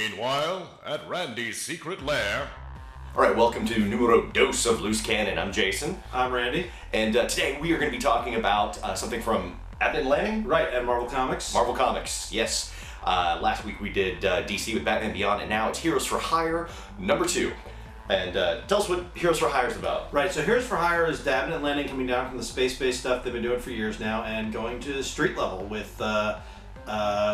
Meanwhile, at Randy's secret lair... Alright, welcome to numero dos of Loose Cannon. I'm Jason. I'm Randy. And today we are going to be talking about something from Abnett Landing? Right, and Marvel Comics. Marvel Comics, yes. Last week we did DC with Batman Beyond, and now it's Heroes for Hire #2. And tell us what Heroes for Hire is about. Right, so Heroes for Hire is Abnett Landing coming down from the space-based stuff they've been doing for years now and going to the street level with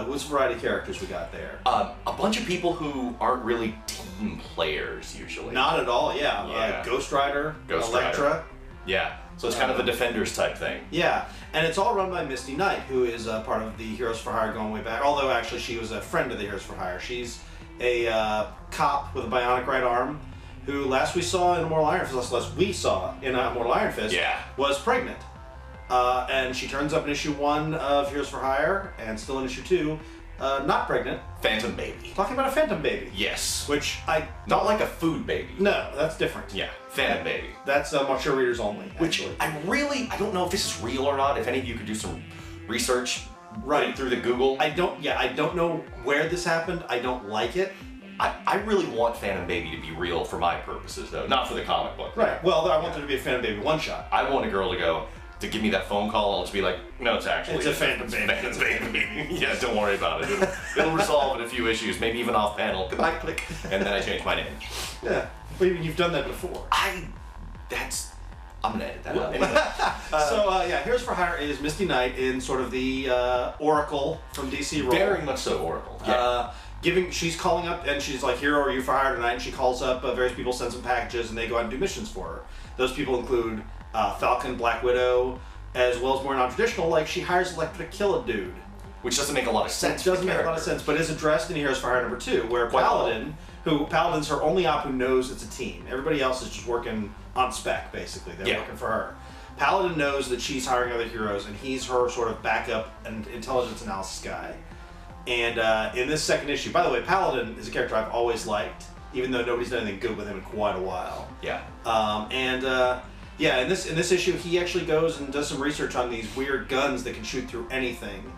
what's the variety of characters we got there? A bunch of people who aren't really team players, usually. Not at all, yeah. Ghost Rider, Elektra. Yeah, so it's kind of a Defenders type thing. Yeah, and it's all run by Misty Knight, who is part of the Heroes for Hire going way back, although actually she was a friend of the Heroes for Hire. She's a cop with a bionic right arm who last we saw in Immortal Iron Fist, was pregnant. And she turns up in issue 1 of Heroes for Hire, and still in issue 2, not pregnant. Phantom baby. Talking about a phantom baby. Yes. Which I... Not like a food baby. No, that's different. Yeah, phantom baby. That's mature readers only, Which actually. I don't know if this is real or not. If any of you could do some research right through the Google. I don't know where this happened. I don't like it. I really want Phantom Baby to be real for my purposes, though, not for the comic book. Right. Well, I want there to be a Phantom Baby one-shot. I want a girl to give me that phone call, and I'll just be like, no, it's a Phantom Baby. Phantom Baby. Yeah, don't worry about it. It'll resolve in a few issues, maybe even off panel. Goodbye, click. And then I change my name. Yeah. But you've done that before. I'm gonna edit that out. Anyway. Heroes for Hire is Misty Knight in sort of the Oracle from DC role. Very much so Oracle. Yeah. She's calling up and she's like, "Hero, are you for hire tonight?" And she calls up various people, sends them packages, and they go out and do missions for her. Those people include Falcon, Black Widow, as well as more non-traditional, like she hires Elektra to kill a dude. Which doesn't make a lot of sense. It doesn't make a lot of sense, but is addressed in Heroes for Hire #2, where Paladin's her only op who knows it's a team. Everybody else is just working on spec, basically. They're working for her. Paladin knows that she's hiring other heroes, and he's her sort of backup and intelligence analysis guy. And in this second issue, by the way, Paladin is a character I've always liked, even though nobody's done anything good with him in quite a while. Yeah. In this issue, he actually goes and does some research on these weird guns that can shoot through anything.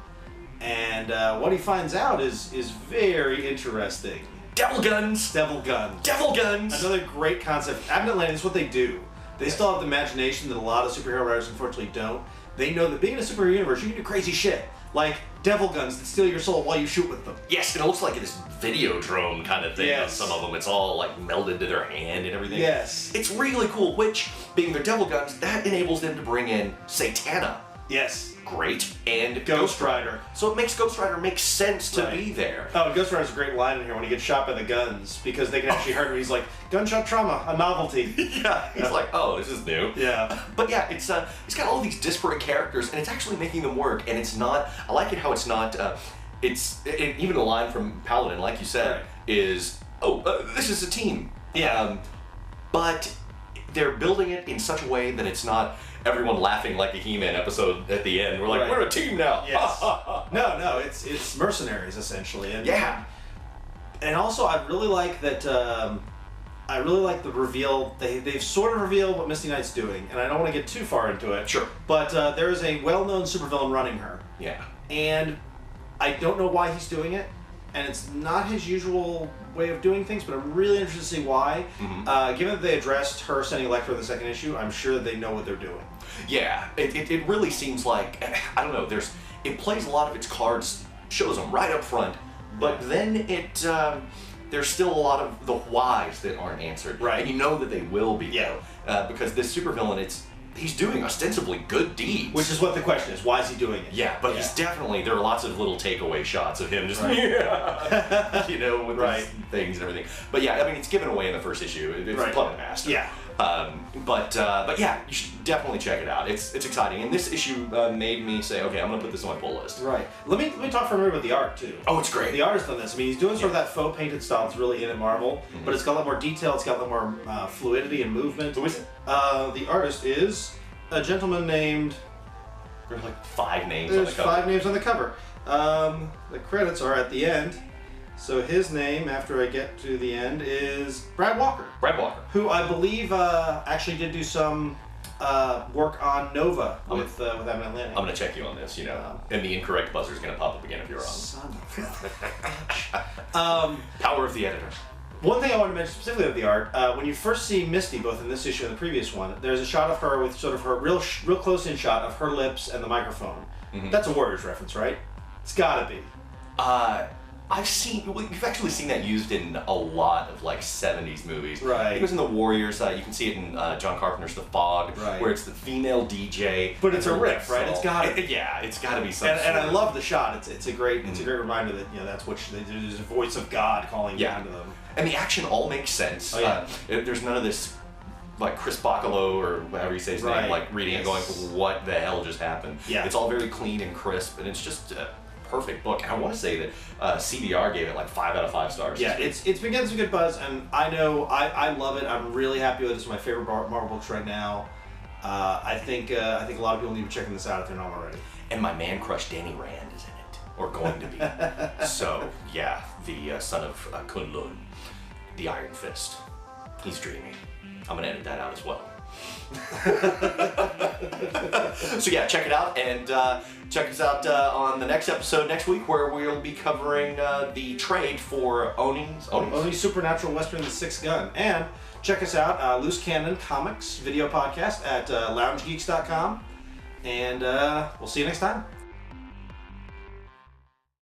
And what he finds out is very interesting. Devil guns! Devil guns. Devil guns! Another great concept. Abnett Landing is what they do. They still have the imagination that a lot of superhero writers unfortunately don't. They know that being in a superhero universe, you can do crazy shit. Like devil guns that steal your soul while you shoot with them. Yes, it looks like this video drone kind of thing. Yes. Some of them, it's all like melded to their hand and everything. Yes. It's really cool, which, being their devil guns, that enables them to bring in Satana. Yes. Great. And Ghost Rider. So it makes Ghost Rider make sense to be there. Oh, and Ghost Rider's a great line in here when he gets shot by the guns, because they can actually hurt him. He's like, gunshot trauma, a novelty. Yeah, he's like, oh, this is new. Yeah. But yeah, it's got all these disparate characters, and it's actually making them work, and it's not, I like it how it's not, even the line from Paladin, like you said, is, this is a team. Yeah. But they're building it in such a way that it's not everyone laughing like a He-Man episode at the end. We're like, we're a team now. Yes. No, it's mercenaries essentially. And, yeah. And also, I really like that. I really like the reveal. They've sort of revealed what Misty Knight's doing, and I don't want to get too far into it. Sure. But there is a well-known supervillain running her. Yeah. And I don't know why he's doing it, and it's not his usual way of doing things, but I'm really interested to see why. Mm-hmm. Given that they addressed her sending Elektra in the second issue, I'm sure that they know what they're doing. Yeah, it really seems like, I don't know, it plays a lot of its cards, shows them right up front, but then there's still a lot of the whys that aren't answered. Right. And you know that they will be, because this supervillain, he's doing ostensibly good deeds. Which is what the question is. Why is he doing it? Yeah, but he's definitely, there are lots of little takeaway shots of him just, with these things and everything. But yeah, I mean, it's given away in the first issue. It's Plummet Master. Yeah. But yeah, you should definitely check it out. It's exciting. And this issue made me say, okay, I'm going to put this on my pull list. Right. Let me talk for a minute about the art, too. Oh, it's great. The artist on this, I mean, he's doing sort of that faux painted style that's really in at Marvel, but it's got a lot more detail, it's got a lot more fluidity and movement. Who is it? The artist is a gentleman named... There's like 5 names on the cover. There's 5 names on the cover. The credits are at the end. So his name, after I get to the end, is Brad Walker. Brad Walker. Who I believe actually did do some work on Nova with Eminent Landing. I'm gonna check you on this, you know, and the incorrect buzzer is gonna pop up again if you're wrong. Son of a Power of the editor. One thing I want to mention specifically of the art, when you first see Misty, both in this issue and the previous one, there's a shot of her with sort of her real close-in shot of her lips and the microphone. Mm-hmm. That's a Warriors reference, right? It's gotta be. You've actually seen that used in a lot of like 70s movies. Right. It was in The Warriors. You can see it in John Carpenter's The Fog, right, where it's the female DJ. But it's a riff, right? It's got to. Yeah, it's got to be something. And I love the shot. It's a great reminder that that's what there's a voice of God calling down to them. And the action all makes sense. Oh, yeah. There's none of this like Chris Bacalo or whatever you say his name, like reading and going, what the hell just happened? Yeah. It's all very clean and crisp, and it's just perfect book. And I want to say that CBR gave it like 5 out of 5 stars. Yeah, it's been getting some good buzz, and I know I love it. I'm really happy with it. It's my favorite Marvel books right now. I think a lot of people need to be checking this out if they're not already. And my man crush Danny Rand is in it, or going to be. So yeah, the son of Kunlun, the Iron Fist. He's dreamy. I'm gonna edit that out as well. So yeah, check it out, and check us out on the next episode next week, where we'll be covering the trade for Oni's Supernatural Western The Sixth Gun. And check us out, Loose Cannon Comics video podcast at loungegeeks.com, and we'll see you next time.